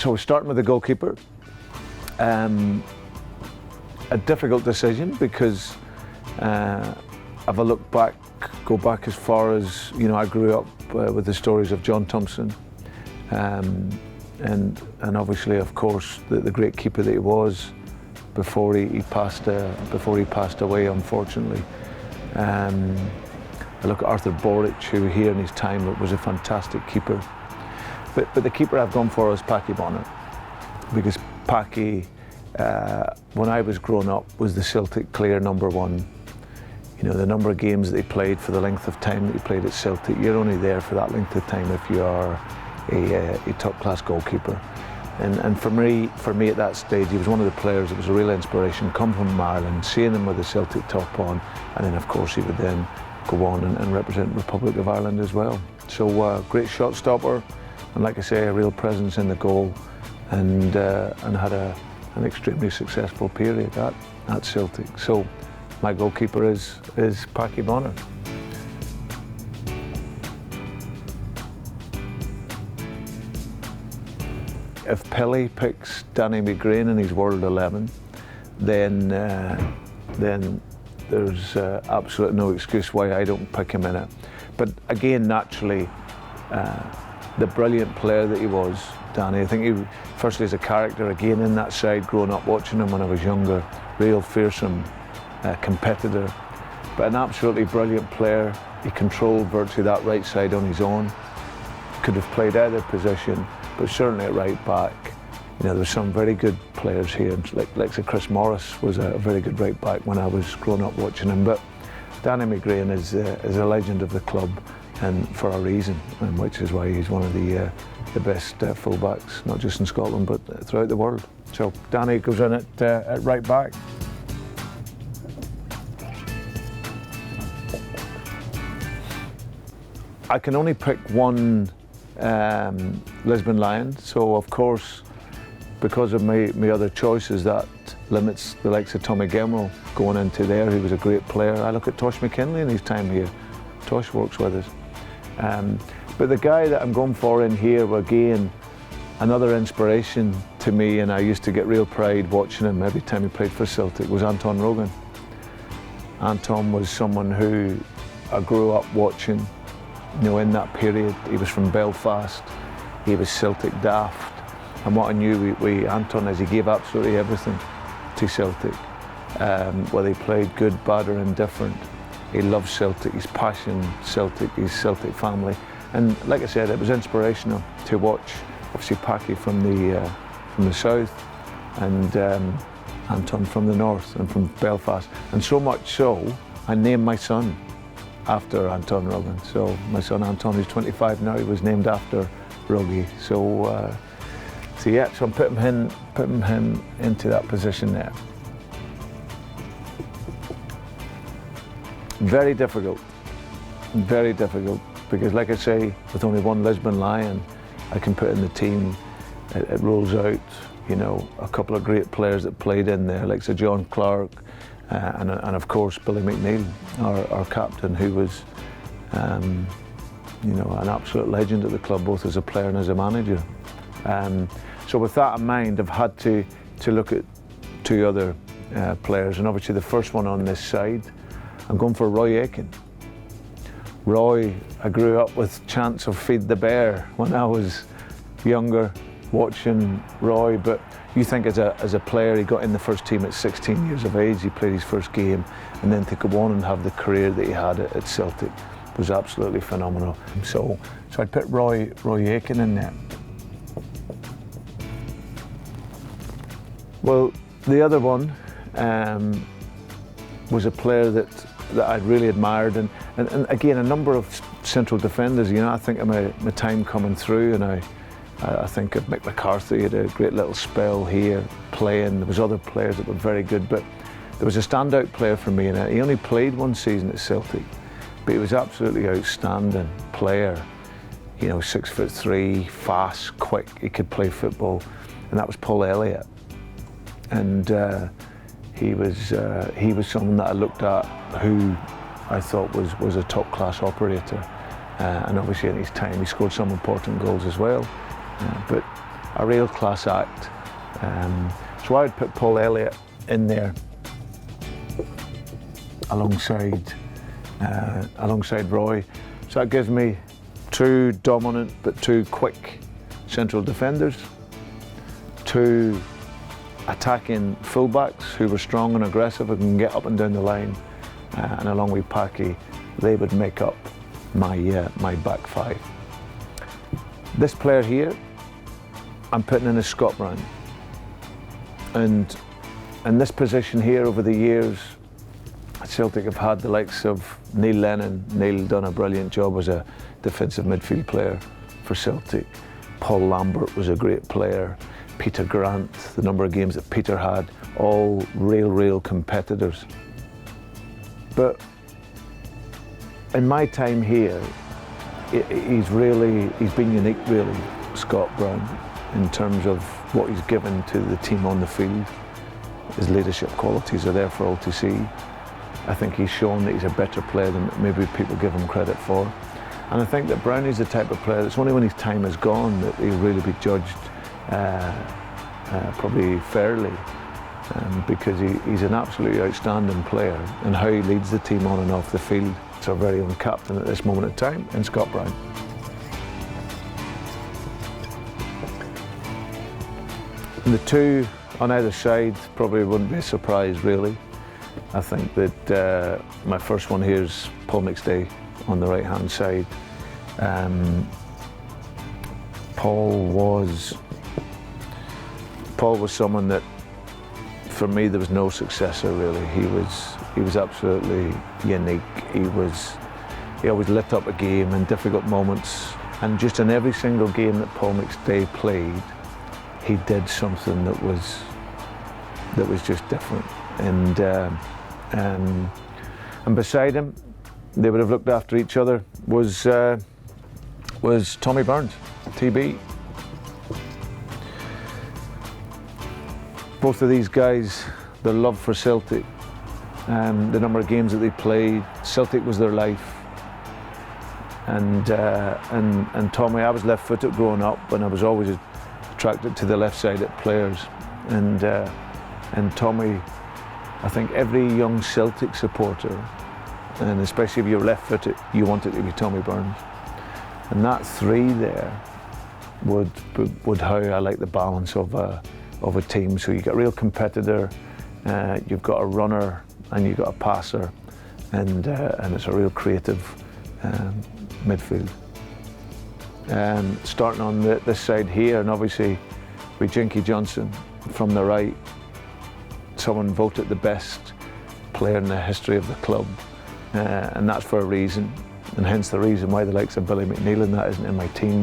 So starting with the goalkeeper, a difficult decision because if I look back, go back as far as, you know, I grew up with the stories of John Thompson, and obviously, of course, the great keeper that he was before he passed away, unfortunately. I look at Arthur Boric, who here in his time was a fantastic keeper. But the keeper I've gone for is Packy Bonner, because Packy, when I was growing up, was the Celtic clear number one. You know, the number of games that he played for the length of time that he played at Celtic, you're only there for that length of time if you are a top-class goalkeeper. And for me at that stage, he was one of the players that was a real inspiration, come from Ireland, seeing him with the Celtic top on, and then of course he would then go on and represent the Republic of Ireland as well. So great shot stopper, and like I say, a real presence in the goal, and had an extremely successful period at Celtic. So my goalkeeper is Packy Bonner. If Pelly picks Danny McGrain in his World 11, then there's absolutely no excuse why I don't pick him in it. But again, naturally, the brilliant player that he was, Danny, I think he, firstly as a character, again in that side, growing up watching him when I was younger, real fearsome competitor, but an absolutely brilliant player. He controlled virtually that right side on his own. Could have played either position, but certainly at right back. You know, there's some very good players here, like Chris Morris was a very good right back when I was growing up watching him. But Danny McGrain is a legend of the club, and for a reason, and which is why he's one of the best full-backs, not just in Scotland but throughout the world. So Danny goes in at right back. I can only pick one Lisbon Lion, so of course, because of my other choices, that limits the likes of Tommy Gemmill going into there, who was a great player. I look at Tosh McKinley in his time here. Tosh works with us. But the guy that I'm going for in here, again, another inspiration to me, and I used to get real pride watching him every time he played for Celtic, was Anton Rogan. Anton was someone who I grew up watching. You know, in that period, he was from Belfast, he was Celtic daft, and what I knew with Anton is he gave absolutely everything to Celtic. Whether he played good, bad or indifferent, he loved Celtic, his passion, Celtic, his Celtic family. And like I said, it was inspirational to watch, obviously, Packy from the south, and Anton from the north and from Belfast. And so much so, I named my son after Anton Rogan. So my son Anton, who's 25 now, he was named after Ruggie. So yeah, so I'm putting him into that position there. Very difficult, because like I say, with only one Lisbon Lion, I can put in the team. It rolls out, you know, a couple of great players that played in there, like Sir John Clark, and of course Billy McNeil, our captain, who was you know, an absolute legend at the club, both as a player and as a manager. So with that in mind, I've had to look at two other players, and obviously the first one on this side, I'm going for Roy Aitken. Roy, I grew up with chants of Feed the Bear when I was younger, watching Roy, but you think as a player, he got in the first team at 16 years of age, he played his first game, and then to go on and have the career that he had at Celtic was absolutely phenomenal. So I'd put Roy Aitken in there. Well, the other one was a player that I'd really admired, and again, a number of central defenders. You know, I think of my time coming through, and I think of Mick McCarthy had a great little spell here playing. There was other players that were very good, but there was a standout player for me, and he only played one season at Celtic, but he was absolutely outstanding player. You know, 6'3", fast, quick, he could play football, and that was Paul Elliott. And he was someone that I looked at who I thought was a top-class operator, and obviously in his time he scored some important goals as well. But a real class act. So I would put Paul Elliott in there alongside Roy. So that gives me two dominant but two quick central defenders, two attacking fullbacks who were strong and aggressive and can get up and down the line, and along with Packy, they would make up my back five. This player here, I'm putting in as Scott Brown. And in this position here over the years, Celtic have had the likes of Neil Lennon. Neil done a brilliant job as a defensive midfield player for Celtic. Paul Lambert was a great player. Peter Grant, the number of games that Peter had, all real competitors. But in my time here, he's been unique really, Scott Brown, in terms of what he's given to the team on the field. His leadership qualities are there for all to see. I think he's shown that he's a better player than maybe people give him credit for. And I think that Brownie's the type of player that's only when his time is gone that he'll really be judged probably fairly, because he's an absolutely outstanding player and how he leads the team on and off the field. It's our very own captain at this moment in time, in Scott Brown. And the two on either side probably wouldn't be a surprise really. I think that my first one here is Paul McStay on the right hand side. Paul was someone that, for me, there was no successor really. He was absolutely unique. He always lit up a game in difficult moments, and just in every single game that Paul McStay played, he did something that was just different. And beside him, they would have looked after each other, was Tommy Burns, TB. Both of these guys, their love for Celtic, the number of games that they played, Celtic was their life. And Tommy, I was left-footed growing up, and I was always attracted to the left-sided players. And Tommy, I think every young Celtic supporter, and especially if you're left-footed, you want it to be Tommy Burns. And that three there would how I like the balance of a team. So you've got a real competitor, you've got a runner, and you've got a passer, and it's a real creative midfield. Starting on this side here, and obviously with Jinky Johnson from the right, someone voted the best player in the history of the club, and that's for a reason, and hence the reason why the likes of Billy McNeil and that isn't in my team.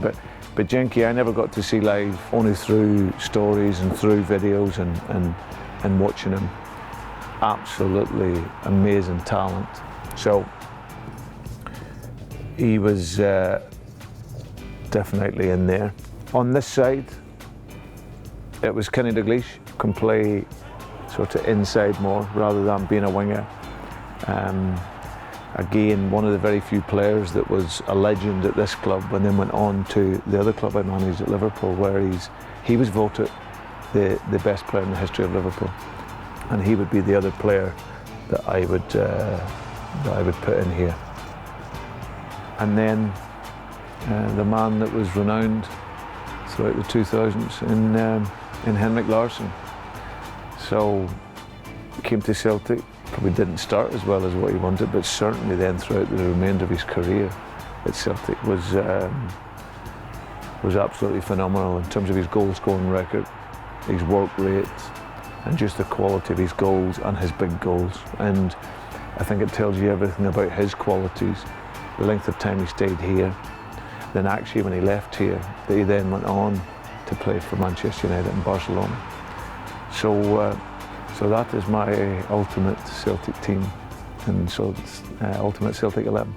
But Jinky I never got to see live, only through stories and through videos and watching him. Absolutely amazing talent. So he was definitely in there. On this side, it was Kenny Dalglish, can play sort of inside more rather than being a winger. Again, one of the very few players that was a legend at this club and then went on to the other club I managed at Liverpool, where he was voted the best player in the history of Liverpool, and he would be the other player that I would put in here. And then the man that was renowned throughout the 2000s in Henrik Larsson. So came to Celtic, probably didn't start as well as what he wanted, but certainly then throughout the remainder of his career at Celtic was absolutely phenomenal in terms of his goal scoring record, his work rate, and just the quality of his goals and his big goals. And I think it tells you everything about his qualities, the length of time he stayed here. Then actually when he left here, that he then went on to play for Manchester United and Barcelona. So that is my ultimate Celtic team, and so it's ultimate Celtic 11.